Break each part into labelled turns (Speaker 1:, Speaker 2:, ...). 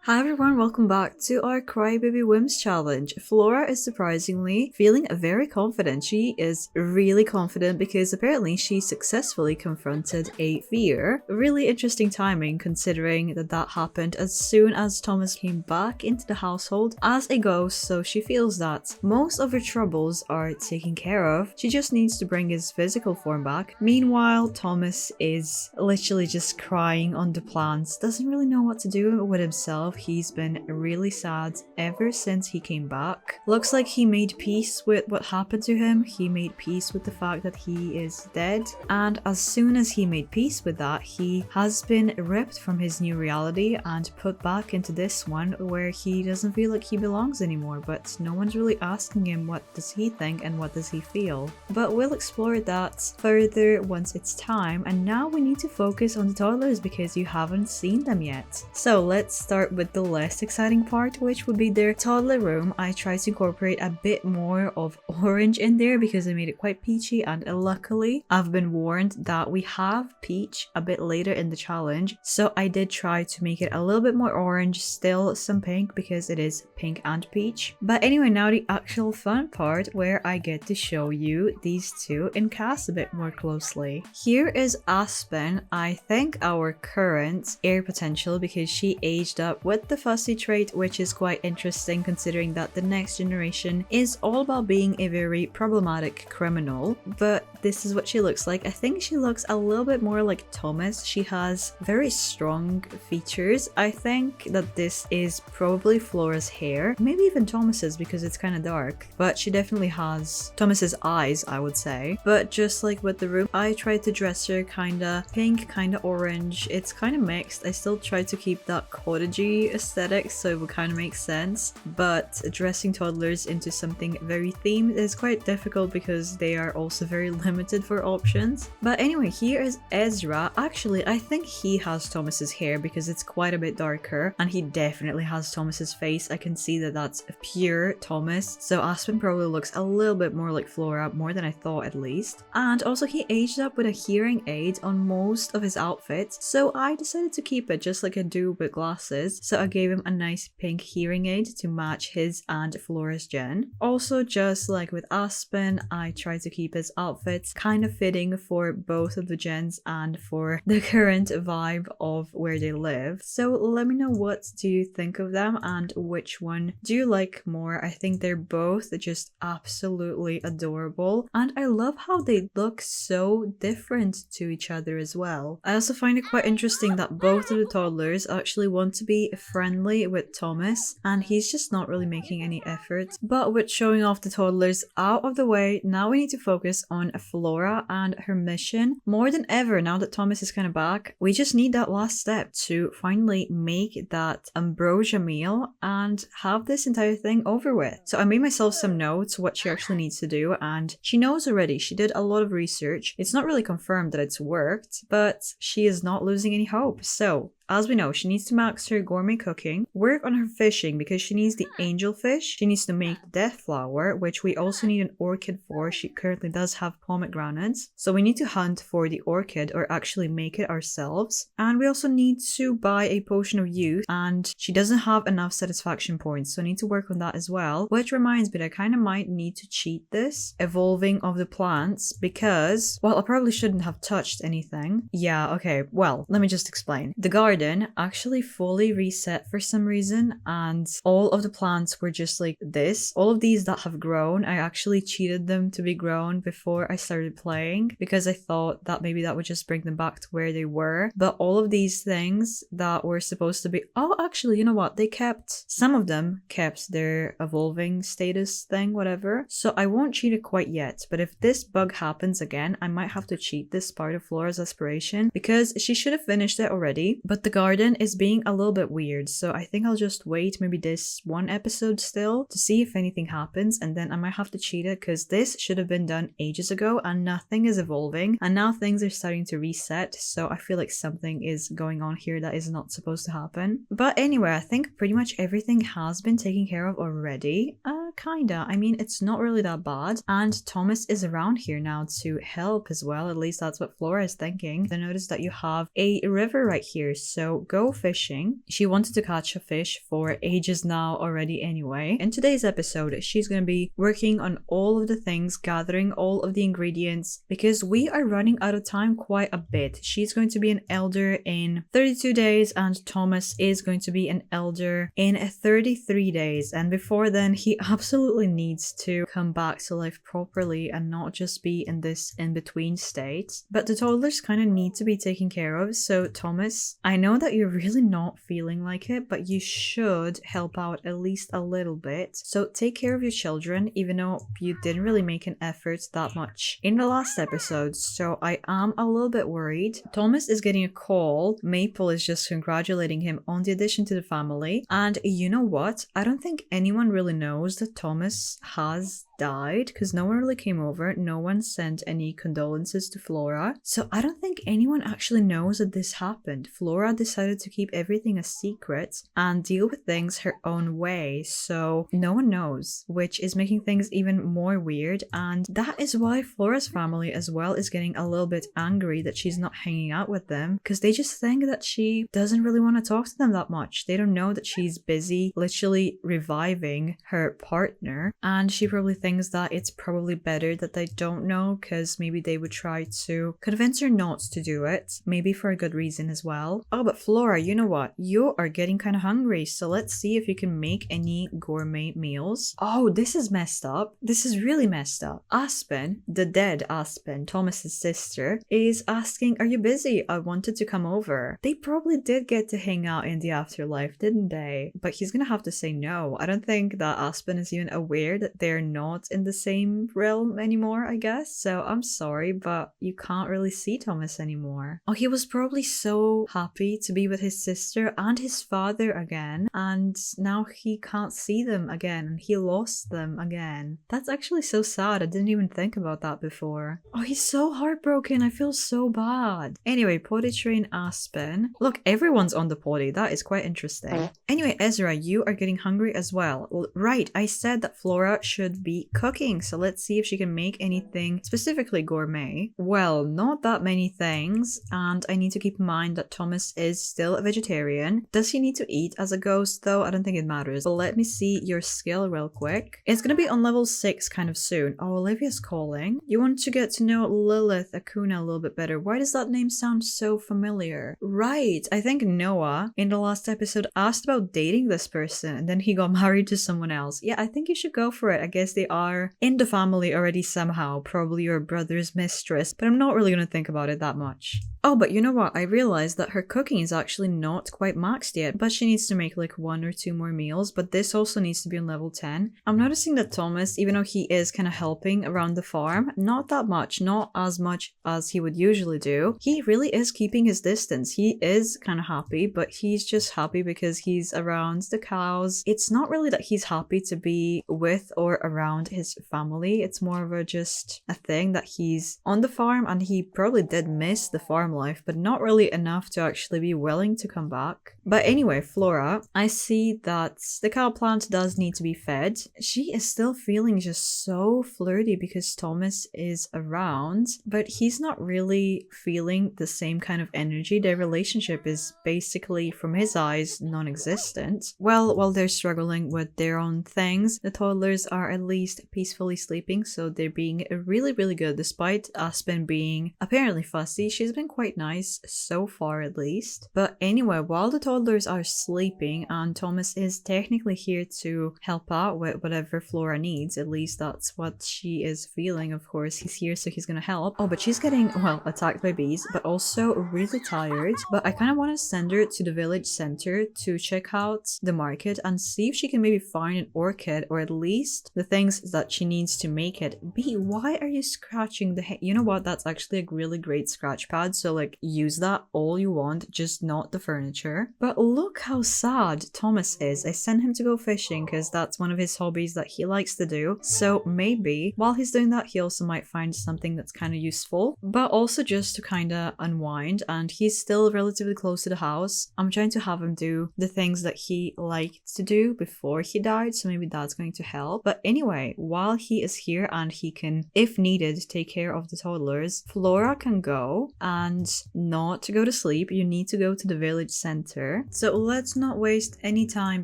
Speaker 1: Hi everyone, welcome back to our Crybaby Whims challenge. Flora is surprisingly feeling very confident. She is really confident because apparently she successfully confronted a fear. Really interesting timing considering that happened as soon as Thomas came back into the household as a ghost, so she feels that most of her troubles are taken care of. She just needs to bring his physical form back. Meanwhile, Thomas is literally just crying on the plants, doesn't really know what to do with himself. He's been really sad ever since he came back. Looks like he made peace with what happened to him. He made peace with the fact that he is dead. And as soon as he made peace with that, he has been ripped from his new reality and put back into this one where he doesn't feel like he belongs anymore. But no one's really asking him what does he think and what does he feel. But we'll explore that further once it's time. And now we need to focus on the toddlers because you haven't seen them yet. So let's start with the less exciting part, which would be their toddler room. I tried to incorporate a bit more of orange in there because I made it quite peachy, and luckily I've been warned that we have peach a bit later in the challenge, so I did try to make it a little bit more orange, still some pink because it is pink and peach. But anyway, now the actual fun part where I get to show you these two in cast a bit more closely. Here is Aspen, I think our current air potential, because she aged up with the fussy trait, which is quite interesting considering that the next generation is all about being a very problematic criminal. But this is what she looks like. I think she looks a little bit more like Thomas. She has very strong features. I think that this is probably Flora's hair, maybe even Thomas's because it's kind of dark, but she definitely has Thomas's eyes, I would say. But just like with the room, I tried to dress her kind of pink, kind of orange. It's kind of mixed. I still try to keep that cottagey aesthetic, so it would kind of make sense, but dressing toddlers into something very themed is quite difficult because they are also very limited for options. But anyway, here is Ezra. Actually, I think he has Thomas's hair because it's quite a bit darker, and he definitely has Thomas's face. I can see that that's pure Thomas, so Aspen probably looks a little bit more like Flora, more than I thought at least. And also he aged up with a hearing aid on most of his outfits, so I decided to keep it just like I do with glasses. So I gave him a nice pink hearing aid to match his and Flora's gen. Also, just like with Aspen, I tried to keep his outfits kind of fitting for both of the gens and for the current vibe of where they live. So let me know, what do you think of them and which one do you like more? I think they're both just absolutely adorable, and I love how they look so different to each other as well. I also find it quite interesting that both of the toddlers actually want to be friendly with Thomas, and he's just not really making any effort. But with showing off the toddlers out of the way, now we need to focus on Flora and her mission. More than ever, now that Thomas is kind of back, we just need that last step to finally make that Ambrosia meal and have this entire thing over with. So I made myself some notes what she actually needs to do, and she knows already. She did a lot of research. It's not really confirmed that it's worked, but she is not losing any hope. So as we know, she needs to max her gourmet cooking, work on her fishing because she needs the angelfish, she needs to make the death flower, which we also need an orchid for. She currently does have pomegranates, so we need to hunt for the orchid or actually make it ourselves. And we also need to buy a potion of youth, and she doesn't have enough satisfaction points, so I need to work on that as well. Which reminds me that I kind of might need to cheat this evolving of the plants because, well, I probably shouldn't have touched anything. Yeah, okay, well, let me just explain. The garden actually fully reset for some reason, and all of the plants were just like this. All of these that have grown, I actually cheated them to be grown before I started playing because I thought that maybe that would just bring them back to where they were. But all of these things that were supposed to be, oh, actually, you know what, they kept, some of them kept their evolving status thing, whatever. So I won't cheat it quite yet, but if this bug happens again, I might have to cheat this part of Flora's aspiration because she should have finished it already. But the garden is being a little bit weird, so I think I'll just wait maybe this one episode still to see if anything happens, and then I might have to cheat it because this should have been done ages ago and nothing is evolving, and now things are starting to reset, so I feel like something is going on here that is not supposed to happen. But anyway, I think pretty much everything has been taken care of already. kinda. I mean, it's not really that bad. And Thomas is around here now to help as well. At least that's what Flora is thinking. I noticed that you have a river right here, so go fishing. She wanted to catch a fish for ages now already anyway. In today's episode, she's going to be working on all of the things, gathering all of the ingredients, because we are running out of time quite a bit. She's going to be an elder in 32 days and Thomas is going to be an elder in 33 days. And before then, he absolutely needs to come back to life properly and not just be in this in-between state. But the toddlers kind of need to be taken care of. So Thomas, I know that you're really not feeling like it, but you should help out at least a little bit. So take care of your children, even though you didn't really make an effort that much in the last episode. So I am a little bit worried. Thomas is getting a call. Maple is just congratulating him on the addition to the family. And you know what? I don't think anyone really knows that Thomas has died because no one really came over. No one sent any condolences to Flora. So I don't think anyone actually knows that this happened. Flora decided to keep everything a secret and deal with things her own way. So no one knows, which is making things even more weird. And that is why Flora's family as well is getting a little bit angry that she's not hanging out with them, because they just think that she doesn't really want to talk to them that much. They don't know that she's busy literally reviving her partner, and she probably thinks that it's probably better that they don't know, because maybe they would try to convince her not to do it, maybe for a good reason as well. Oh, but Flora, you know what? You are getting kind of hungry, so let's see if you can make any gourmet meals. Oh, this is messed up. This is really messed up. Aspen, the dead Aspen, Thomas's sister, is asking, are you busy? I wanted to come over. They probably did get to hang out in the afterlife, didn't they? But he's gonna have to say no. I don't think that Aspen is even aware that they're not in the same realm anymore, I guess. So I'm sorry, but you can't really see Thomas anymore. Oh, he was probably so happy to be with his sister and his father again, and now he can't see them again, and he lost them again. That's actually so sad. I didn't even think about that before. Oh, he's so heartbroken. I feel so bad. Anyway, potty train Aspen. Look, everyone's on the potty. That is quite interesting. Anyway, Ezra, you are getting hungry as well. Right, I said that Flora should be cooking, so let's see if she can make anything specifically gourmet. Well, not that many things, and I need to keep in mind that Thomas is still a vegetarian. Does he need to eat as a ghost though? I don't think it matters. But let me see your skill real quick. It's gonna be on level 6 kind of soon. Oh, Olivia's calling. You want to get to know Lilith Acuna a little bit better. Why does that name sound so familiar? Right, I think Noah in the last episode asked about dating this person and then he got married to someone else. Yeah, I think you should go for it. I guess they are in the family already somehow, probably your brother's mistress, but I'm not really gonna think about it that much. Oh, but you know what? I realized that her cooking is actually not quite maxed yet, but she needs to make like 1 or 2 more meals, but this also needs to be on level 10. I'm noticing that Thomas, even though he is kind of helping around the farm, not that much, not as much as he would usually do, he really is keeping his distance. He is kind of happy, but he's just happy because he's around the cows. It's not really that he's happy to be with or around his family. It's more of a just a thing that he's on the farm and he probably did miss the farm life, but not really enough to actually be willing to come back. But anyway, Flora, I see that the cow plant does need to be fed. She is still feeling just so flirty because Thomas is around, but he's not really feeling the same kind of energy. Their relationship is basically, from his eyes, non-existent. Well, while they're struggling with their own things, the toddlers are at least peacefully sleeping, so they're being really, really good. Despite Aspen being apparently fussy, she's been quite nice so far at least. But anyway, while the toddlers are sleeping and Thomas is technically here to help out with whatever Flora needs, at least that's what she is feeling. Of course, he's here so he's gonna help. Oh, but she's getting, well, attacked by bees, but also really tired. But I kind of want to send her to the village center to check out the market and see if she can maybe find an orchid or at least the things that she needs to make it. Bee, why are you scratching the head? You know what? That's actually a really great scratch pad, so like use that all you want, just not the furniture. But look how sad Thomas is. I sent him to go fishing because that's one of his hobbies that he likes to do. So maybe while he's doing that, he also might find something that's kind of useful, but also just to kind of unwind. And he's still relatively close to the house. I'm trying to have him do the things that he liked to do before he died, so maybe that's that's going to help. But anyway, while he is here and he can, if needed, take care of the toddlers, Flora can go and not go to sleep. You need to go to the village center. So let's not waste any time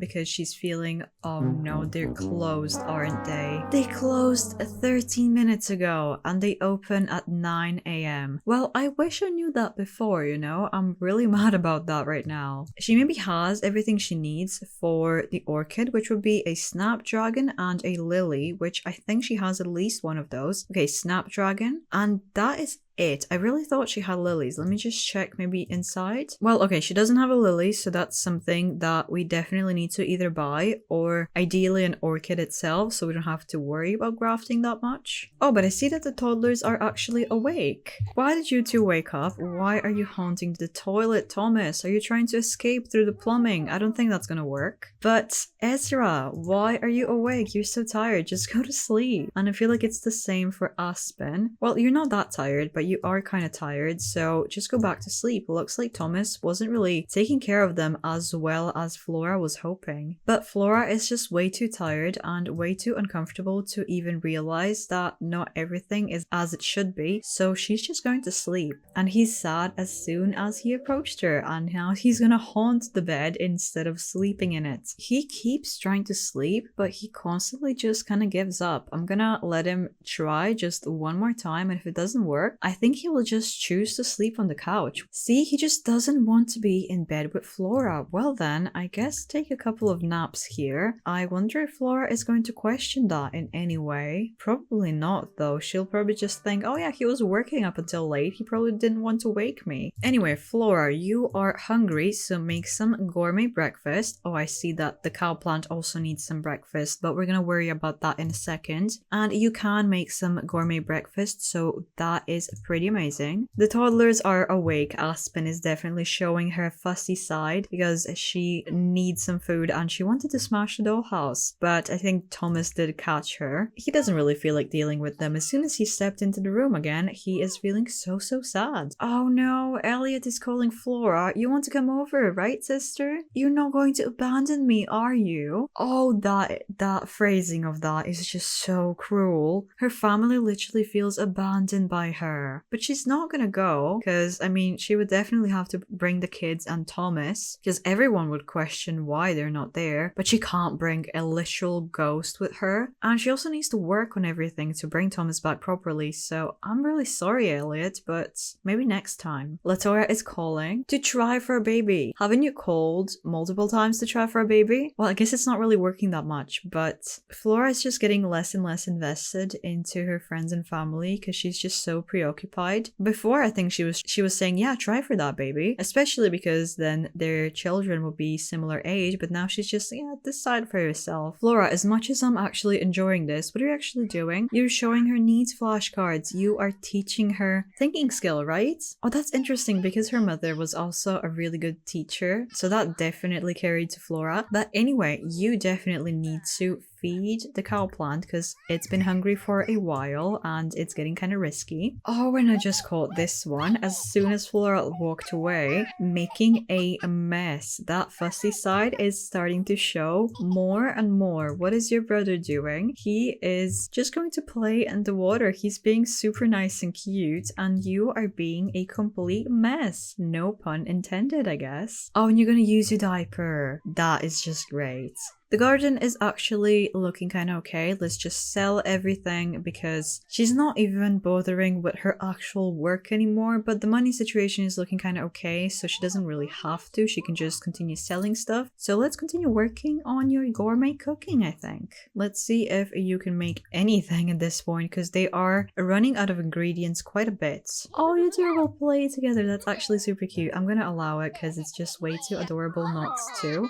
Speaker 1: because she's feeling, oh no, they're closed, aren't they? They closed 13 minutes ago and they open at 9 a.m. Well, I wish I knew that before, you know? I'm really mad about that right now. She maybe has everything she needs for the orchid, which would be a snapdragon and a lily, which I think she has at least one of those. Okay, snapdragon, and that is it. I really thought she had lilies. Let me just check maybe inside. Well, okay, she doesn't have a lily, so that's something that we definitely need to either buy or ideally an orchid itself, so we don't have to worry about grafting that much. Oh, but I see that the toddlers are actually awake. Why did you two wake up? Why are you haunting the toilet, Thomas? Are you trying to escape through the plumbing? I don't think that's gonna work. But Ezra, why are you awake? You're so tired. Just go to sleep. And I feel like it's the same for Aspen. Well, you're not that tired, but you are kind of tired, so just go back to sleep. It looks like Thomas wasn't really taking care of them as well as Flora was hoping. But Flora is just way too tired and way too uncomfortable to even realize that not everything is as it should be, so she's just going to sleep. And he's sad as soon as he approached her, and now he's gonna haunt the bed instead of sleeping in it. He keeps trying to sleep, but he constantly just kind of gives up. I'm gonna let him try just one more time, and if it doesn't work, I think he will just choose to sleep on the couch. See, he just doesn't want to be in bed with Flora. Well then, I guess take a couple of naps here. I wonder if Flora is going to question that in any way. Probably not though. She'll probably just think, oh yeah, he was working up until late. He probably didn't want to wake me. Anyway, Flora, you are hungry, so make some gourmet breakfast. Oh, I see that the cow plant also needs some breakfast, but we're gonna worry about that in a second. And you can make some gourmet breakfast, so that is pretty amazing. The toddlers are awake. Aspen is definitely showing her fussy side because she needs some food and she wanted to smash the dollhouse, but I think Thomas did catch her. He doesn't really feel like dealing with them. As soon as he stepped into the room again, he is feeling so sad. Oh no, Elliot is calling Flora. You want to come over, right, sister? You're not going to abandon me, are you? Oh, that phrasing of that is just so cruel. Her family literally feels abandoned by her. But she's not gonna go, because, I mean, she would definitely have to bring the kids and Thomas, because everyone would question why they're not there, but she can't bring a literal ghost with her. And she also needs to work on everything to bring Thomas back properly, so I'm really sorry, Elliot, but maybe next time. Latoya is calling to try for a baby. Haven't you called multiple times to try for a baby? Well, I guess it's not really working that much, but Flora is just getting less and less invested into her friends and family because she's just so preoccupied. Before, I think she was saying, yeah, try for that baby, especially because then their children will be similar age, but now she's just, yeah, decide for yourself. Flora, as much as I'm actually enjoying this, what are you actually doing? You're showing her needs flashcards. You are teaching her thinking skill, right? Oh, that's interesting because her mother was also a really good teacher, so that definitely carried to Flora. But anyway, you definitely need to feed the cow plant because it's been hungry for a while and it's getting kind of risky. Oh, and I just caught this one as soon as Flora walked away, making a mess. That fussy side is starting to show more and more. What is your brother doing? He is just going to play in the water. He's being super nice and cute, and you are being a complete mess. No pun intended, I guess. Oh, and you're gonna use your diaper. That is just great. The garden is actually looking kind of okay. Let's just sell everything because she's not even bothering with her actual work anymore, but the money situation is looking kind of okay, so she doesn't really have to. She can just continue selling stuff. So let's continue working on your gourmet cooking, I think. Let's see if you can make anything at this point because they are running out of ingredients quite a bit. Oh, you two will play together. That's actually super cute. I'm gonna allow it because it's just way too adorable not to.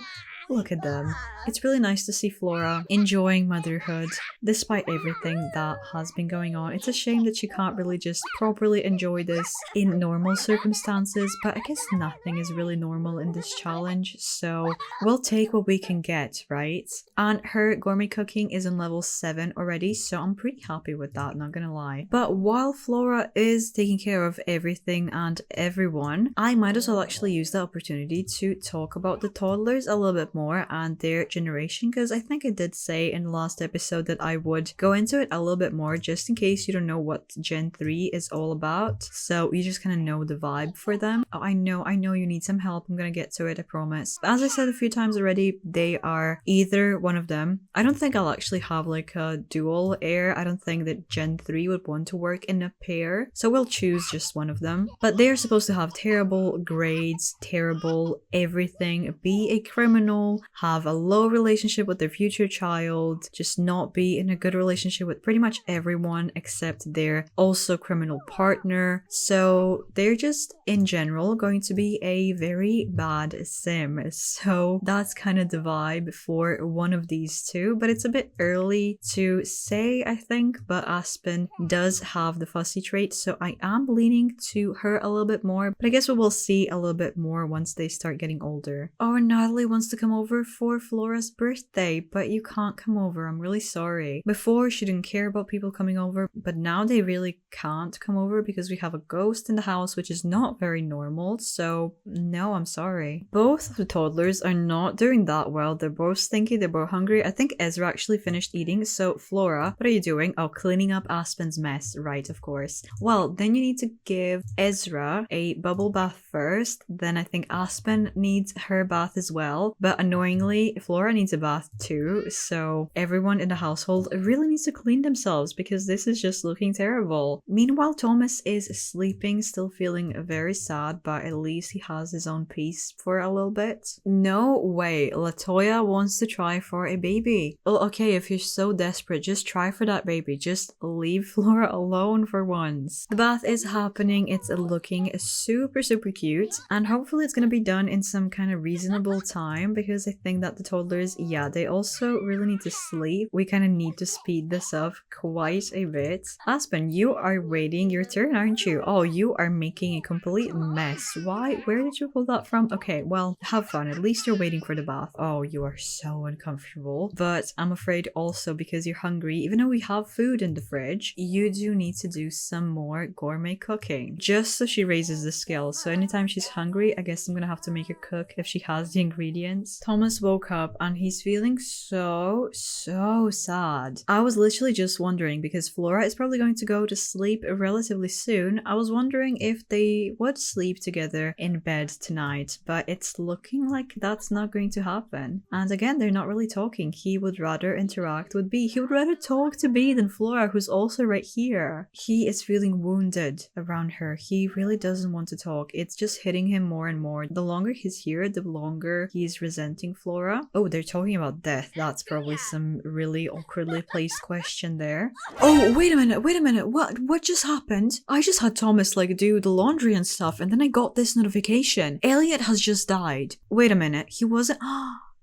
Speaker 1: Look at them. It's really nice to see Flora enjoying motherhood despite everything that has been going on. It's a shame that she can't really just properly enjoy this in normal circumstances, but I guess nothing is really normal in this challenge, so we'll take what we can get, right? And her gourmet cooking is on level 7 already, so I'm pretty happy with that, not gonna lie. But while Flora is taking care of everything and everyone, I might as well actually use the opportunity to talk about the toddlers a little bit more more and their generation, because I think I did say in the last episode that I would go into it a little bit more just in case you don't know what Gen 3 is all about. So you just kind of know the vibe for them. Oh, I know you need some help. I'm gonna get to it, I promise. But as I said a few times already, they are either one of them. I don't think I'll actually have like a dual heir. I don't think that Gen 3 would want to work in a pair. So we'll choose just one of them. But they're supposed to have terrible grades, terrible everything, be a criminal, have a low relationship with their future child, just not be in a good relationship with pretty much everyone except their also criminal partner. So they're just in general going to be a very bad sim. So that's kind of the vibe for one of these two, but it's a bit early to say, I think. But Aspen does have the fussy trait, so I am leaning to her a little bit more, but I guess we will see a little bit more once they start getting older. Oh, and Natalie wants to come over for Flora's birthday, but you can't come over. I'm really sorry. Before, she didn't care about people coming over, but now they really can't come over because we have a ghost in the house, which is not very normal. So no, I'm sorry. Both of the toddlers are not doing that well. They're both stinky, they're both hungry. I think Ezra actually finished eating. So Flora, what are you doing? Oh, cleaning up Aspen's mess. Right, of course. Well, then you need to give Ezra a bubble bath first. Then I think Aspen needs her bath as well. But annoyingly, Flora needs a bath too. So everyone in the household really needs to clean themselves because this is just looking terrible. Meanwhile, Thomas is sleeping, still feeling very sad, but at least he has his own peace for a little bit. No way, Latoya wants to try for a baby. Well, okay, if you're so desperate, just try for that baby. Just leave Flora alone for once. The bath is happening. It's looking super cute, and hopefully it's gonna be done in some kind of reasonable time because I think that the toddlers, yeah, they also really need to sleep. We kind of need to speed this up quite a bit. Aspen, you are waiting your turn, aren't you? Oh, you are making a complete mess. Why? Where did you pull that from? Okay, well, have fun. At least you're waiting for the bath. Oh, you are so uncomfortable. But I'm afraid also because you're hungry, even though we have food in the fridge, you do need to do some more gourmet cooking just so she raises the skills. So anytime she's hungry, I guess I'm gonna have to make her cook if she has the ingredients. Thomas woke up and he's feeling so sad. I was literally just wondering because Flora is probably going to go to sleep relatively soon. I was wondering if they would sleep together in bed tonight, but it's looking like that's not going to happen. And again, they're not really talking. He would rather interact with B. He would rather talk to B than Flora, who's also right here. He is feeling wounded around her. He really doesn't want to talk. It's just hitting him more and more. The longer he's here, the longer he's resenting Flora. Oh, they're talking about death. That's probably some really awkwardly placed question there. Oh, wait a minute. What just happened? I just had Thomas like do the laundry and stuff, and then I got this notification. Elliot has just died. Wait a minute. He wasn't.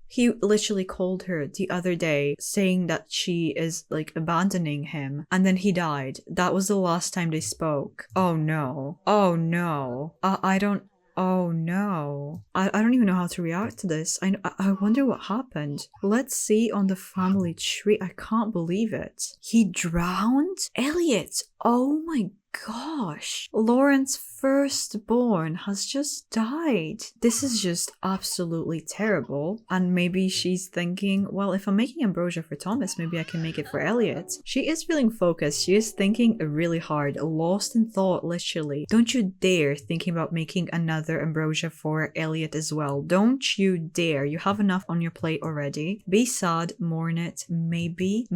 Speaker 1: He literally called her the other day saying that she is like abandoning him, and then he died. That was the last time they spoke. Oh no. Oh no. I don't. Oh no. I don't even know how to react to this. I wonder what happened. Let's see on the family tree. I can't believe it. He drowned? Elliot! Oh my gosh. Lauren's firstborn has just died. This is just absolutely terrible. And maybe she's thinking, well, if I'm making ambrosia for Thomas, maybe I can make it for Elliot. She is feeling focused. She is thinking really hard, lost in thought, literally. Don't you dare thinking about making another ambrosia for Elliot as well. Don't you dare. You have enough on your plate already. Be sad, mourn it, maybe,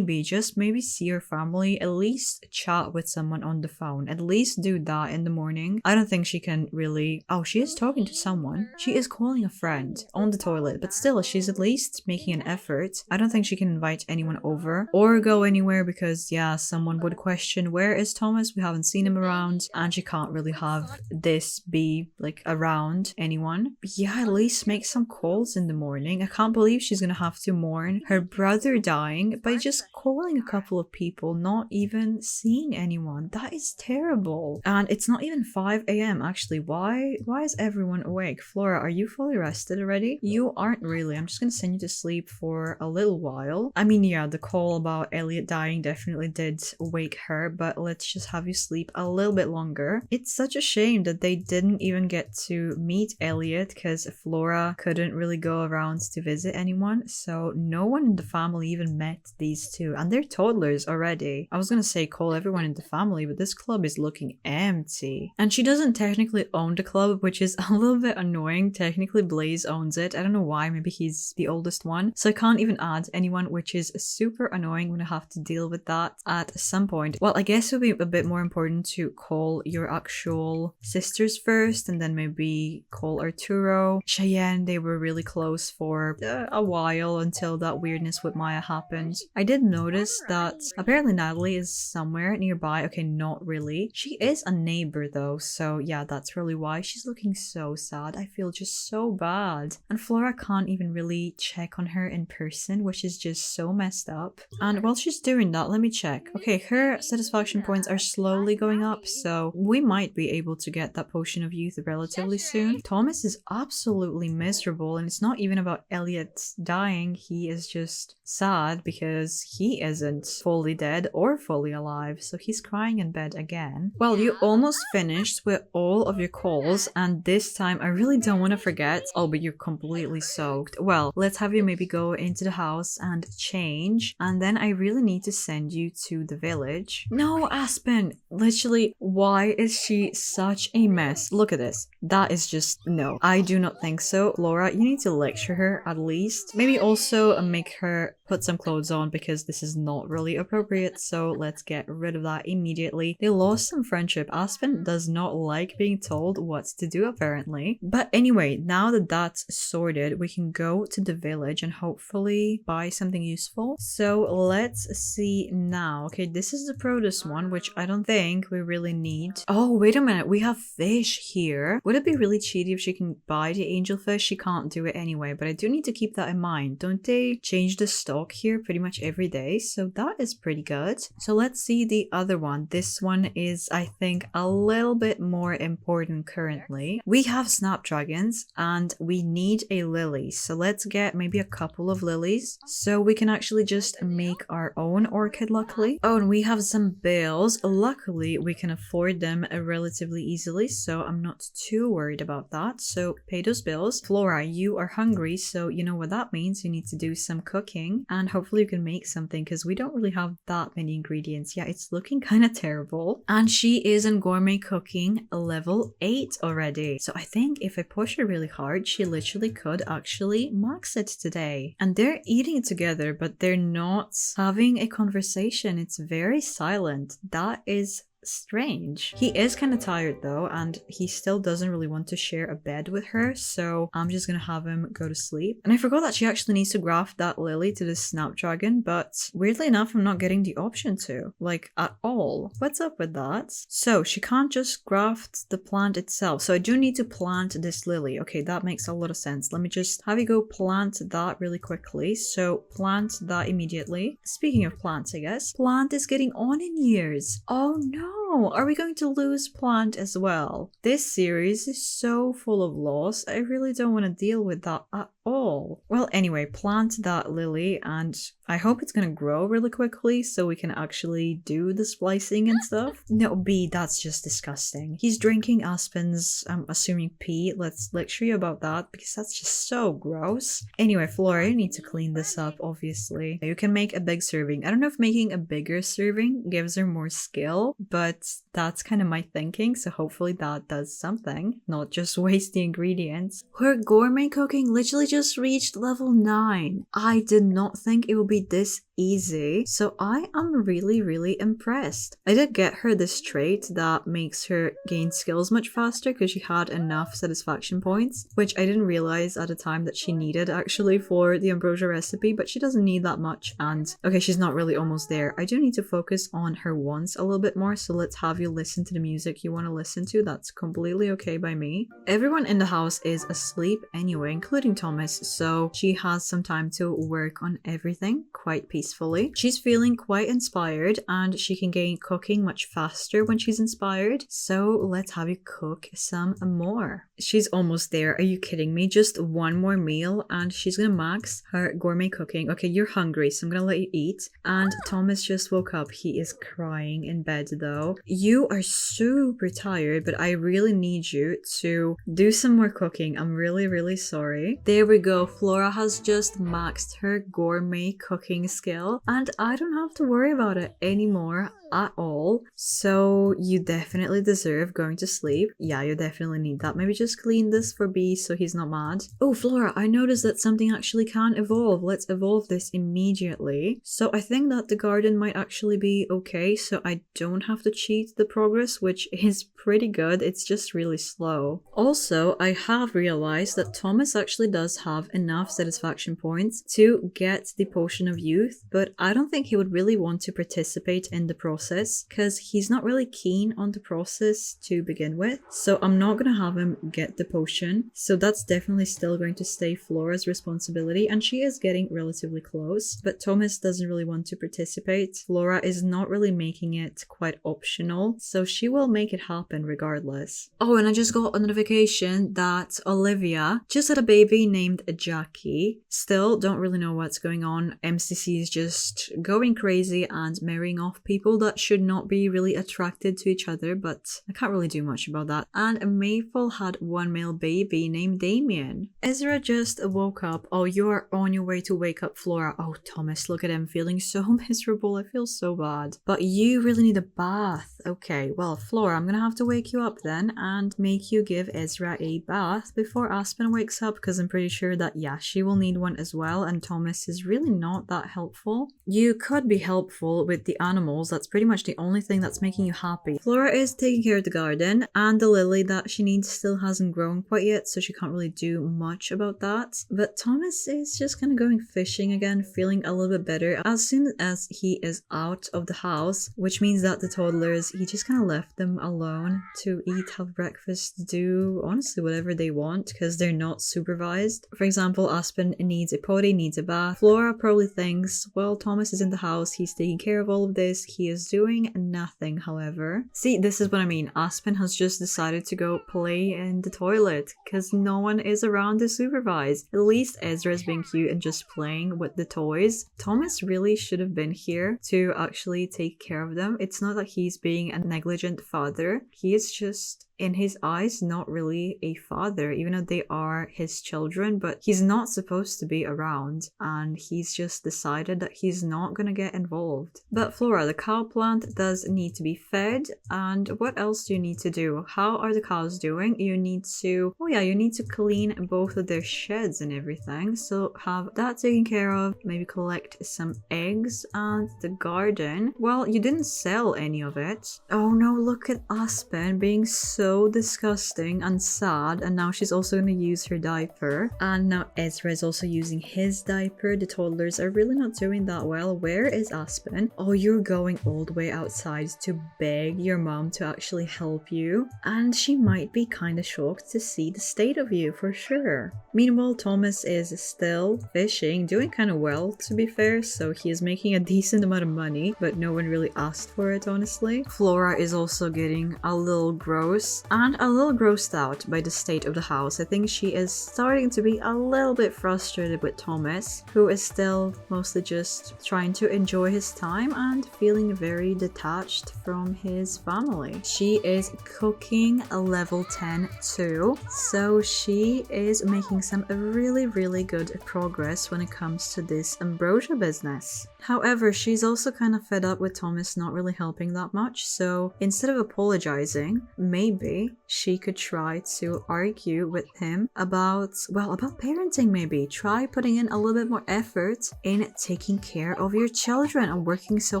Speaker 1: just maybe see your family, at least chat with someone on the phone. At least do that in the morning. I don't think she can really. Oh, she is talking to someone. She is calling a friend on the toilet, but still, she's at least making an effort. I don't think she can invite anyone over or go anywhere because, yeah, someone would question, where is Thomas? We haven't seen him around, and she can't really have this be like around anyone. But yeah, at least make some calls in the morning. I can't believe she's gonna have to mourn her brother dying by just calling a couple of people, not even seeing anyone. That is terrible. And it's not even 5 a.m. actually. Why is everyone awake? Flora, are you fully rested already? You aren't really. I'm just gonna send you to sleep for a little while. I mean, yeah, the call about Elliot dying definitely did wake her, but let's just have you sleep a little bit longer. It's such a shame that they didn't even get to meet Elliot because Flora couldn't really go around to visit anyone, so no one in the family even met these two, and they're toddlers already. I was gonna say call everyone in the family, but this club is looking empty. And she doesn't technically own the club, which is a little bit annoying. Technically Blaze owns it. I don't know why, maybe he's the oldest one, so I can't even add anyone, which is super annoying when I have to deal with that at some point. Well, I guess it would be a bit more important to call your actual sisters first, and then maybe call Arturo. Cheyenne, they were really close for a while until that weirdness with Maya happened. I did notice that apparently Natalie is somewhere nearby. Okay, not really. She is a neighbor though, so yeah, that's really why. She's looking so sad. I feel just so bad. And Flora can't even really check on her in person, which is just so messed up. And while she's doing that, let me check. Okay, her satisfaction points are slowly going up, so we might be able to get that potion of youth relatively soon. Thomas is absolutely miserable, and it's not even about Elliot dying. He is just sad because he isn't fully dead or fully alive, so he's crying in bed again. Well, you almost finished with all of your calls, and this time I really don't want to forget. Oh, but you're completely soaked. Well, let's have you maybe go into the house and change, and then I really need to send you to the village. No, Aspen! Literally, why is she such a mess? Look at this. That is just no. I do not think so. Laura, you need to lecture her at least. Maybe also make her put some clothes on because this is not really appropriate, so let's get rid of that immediately. They lost some friendship. Aspen does not like being told what to do apparently. But anyway, now that that's sorted, we can go to the village and hopefully buy something useful. So let's see now. Okay, this is the produce one, which I don't think we really need. Oh, wait a minute. We have fish here. Would it be really cheaty if she can buy the angelfish? She can't do it anyway, but I do need to keep that in mind. Don't they change the stock here pretty much every day? So that is pretty good. So let's see the other one. This one is, I think, a little bit more important currently. We have snapdragons and we need a lily. So let's get maybe a couple of lilies so we can actually just make our own orchid, luckily. Oh, and we have some bills. Luckily, we can afford them relatively easily, so I'm not too worried about that. So pay those bills. Flora, you are hungry, so you know what that means. You need to do some cooking and hopefully you can make something because we don't really have that many ingredients. Yeah, it's looking kind of terrible. And she is in gourmet cooking level 8 already. So I think if I push her really hard, she literally could actually max it today. And they're eating together, but they're not having a conversation. It's very silent. That is strange. He is kind of tired though, and he still doesn't really want to share a bed with her, so I'm just gonna have him go to sleep. And I forgot that she actually needs to graft that lily to the snapdragon, but weirdly enough I'm not getting the option to, like, at all. What's up with that? So she can't just graft the plant itself, so I do need to plant this lily. Okay, that makes a lot of sense. Let me just have you go plant that really quickly. So plant that immediately. Speaking of plants, I guess plant is getting on in years. Oh no, are we going to lose plant as well? This series is so full of loss. I really don't want to deal with that at all. Well, anyway, plant that lily and I hope it's gonna grow really quickly so we can actually do the splicing and stuff. No, B, that's just disgusting. He's drinking Aspen's, I'm assuming, pee. Let's lecture you about that because that's just so gross. Anyway, Flora, you need to clean this up, obviously. You can make a big serving. I don't know if making a bigger serving gives her more skill, but that's kind of my thinking, so hopefully that does something, not just waste the ingredients. Her gourmet cooking literally just reached level 9. I did not think it would be this easy, so I am really impressed. I did get her this trait that makes her gain skills much faster because she had enough satisfaction points, which I didn't realize at the time that she needed actually for the Ambrosia recipe, but she doesn't need that much. And okay, she's not really almost there. I do need to focus on her wants a little bit more, so let's let's have you listen to the music you want to listen to. That's completely okay by me. Everyone in the house is asleep anyway, including Thomas, so she has some time to work on everything quite peacefully. She's feeling quite inspired and she can gain cooking much faster when she's inspired, so let's have you cook some more. She's almost there. Are you kidding me? Just one more meal and she's gonna max her gourmet cooking. Okay, you're hungry, so I'm gonna let you eat. And Thomas just woke up. He is crying in bed though. You are super tired, but I really need you to do some more cooking. I'm really sorry. There we go. Flora has just maxed her gourmet cooking skill and I don't have to worry about it anymore at all. So you definitely deserve going to sleep. Yeah, you definitely need that. Maybe just clean this for B so he's not mad. Oh, Flora, I noticed that something actually can evolve. Let's evolve this immediately. So I think that the garden might actually be okay, so I don't have to cheat the progress, which is pretty good. It's just really slow. Also, I have realized that Thomas actually does have enough satisfaction points to get the potion of youth, but I don't think he would really want to participate in the process because he's not really keen on the process to begin with. So I'm not gonna have him get the potion. So that's definitely still going to stay Flora's responsibility, and she is getting relatively close, but Thomas doesn't really want to participate. Flora is not really making it quite optional, so she will make it happen regardless. Oh, and I just got a notification that Olivia just had a baby named Jackie. Still don't really know what's going on. MCC is just going crazy and marrying off people that should not be really attracted to each other, but I can't really do much about that. And Maple had one male baby named Damien. Ezra just woke up. Oh, you are on your way to wake up Flora. Oh, Thomas, look at him feeling so miserable. I feel so bad. But you really need a bath. Okay, well, Flora, I'm gonna have to wake you up then and make you give Ezra a bath before Aspen wakes up, because I'm pretty sure that, yeah, she will need one as well, and Thomas is really not that helpful. You could be helpful with the animals. That's pretty much the only thing that's making you happy. Flora is taking care of the garden, and the lily that she needs still hasn't grown quite yet, so she can't really do much about that. But Thomas is just kind of going fishing again, feeling a little bit better as soon as he is out of the house, which means that the toddlers, he just kind of left them alone to eat, have breakfast, do honestly whatever they want because they're not supervised. For example, Aspen needs a potty, needs a bath. Flora probably thinks, well, Thomas is in the house, he's taking care of all of this, he is doing nothing, however. See, this is what I mean. Aspen has just decided to go play in the toilet because no one is around to supervise. At least Ezra is being cute and just playing with the toys. Thomas really should have been here to actually take care of them. It's not that he's being a negligent father. He is just, in his eyes, not really a father, even though they are his children, but he's not supposed to be around, and he's just decided that he's not gonna get involved. But Flora, the cow plant does need to be fed, and what else do you need to do? How are the cows doing? You need to, oh yeah, you need to clean both of their sheds and everything, so have that taken care of, maybe collect some eggs, and the garden, well, you didn't sell any of it. Oh no, look at Aspen being so disgusting and sad, and now she's also going to use her diaper, and now Ezra is also using his diaper. The toddlers are really not doing that well. Where is Aspen? Oh, you're going all the way outside to beg your mom to actually help you, and she might be kind of shocked to see the state of you for sure. Meanwhile, Thomas is still fishing, doing kind of well to be fair, so he is making a decent amount of money, but no one really asked for it, honestly. Flora is also getting a little gross and a little grossed out by the state of the house. I think she is starting to be a little bit frustrated with Thomas, who is still mostly just trying to enjoy his time and feeling very detached from his family. She is cooking a level 10 too, so she is making some really good progress when it comes to this Ambrosia business. However, she's also kind of fed up with Thomas not really helping that much, so instead of apologizing, maybe maybe she could try to argue with him about parenting maybe. Try putting in a little bit more effort in taking care of your children and working so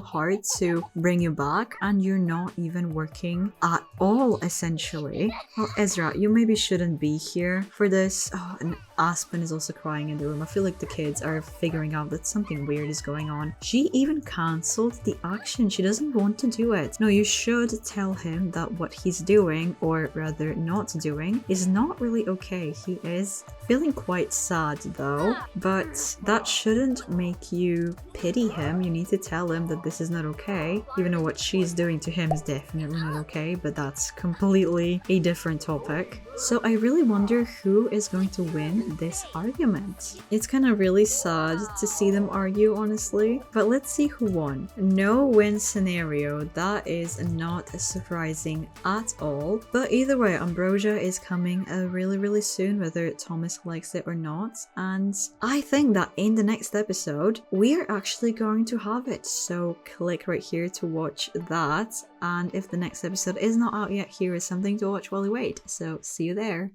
Speaker 1: hard to bring you back, and you're not even working at all, essentially. Well, Ezra, you maybe shouldn't be here for this. Oh, and Aspen is also crying in the room. I feel like the kids are figuring out that something weird is going on. She even cancelled the action. She doesn't want to do it. No, you should tell him that what he's doing, or rather not doing, is not really okay. He is feeling quite sad though, but that shouldn't make you pity him. You need to tell him that this is not okay, even though what she's doing to him is definitely not okay, but that's completely a different topic. So I really wonder who is going to win this argument. It's kind of really sad to see them argue, honestly, but let's see who won. No win scenario. That is not surprising at all, but either way, Ambrosia is coming really soon, whether Thomas likes it or not, and I think that in the next episode we are actually going to have it, so click right here to watch that. And if the next episode is not out yet, here is something to watch while you wait, so see you there.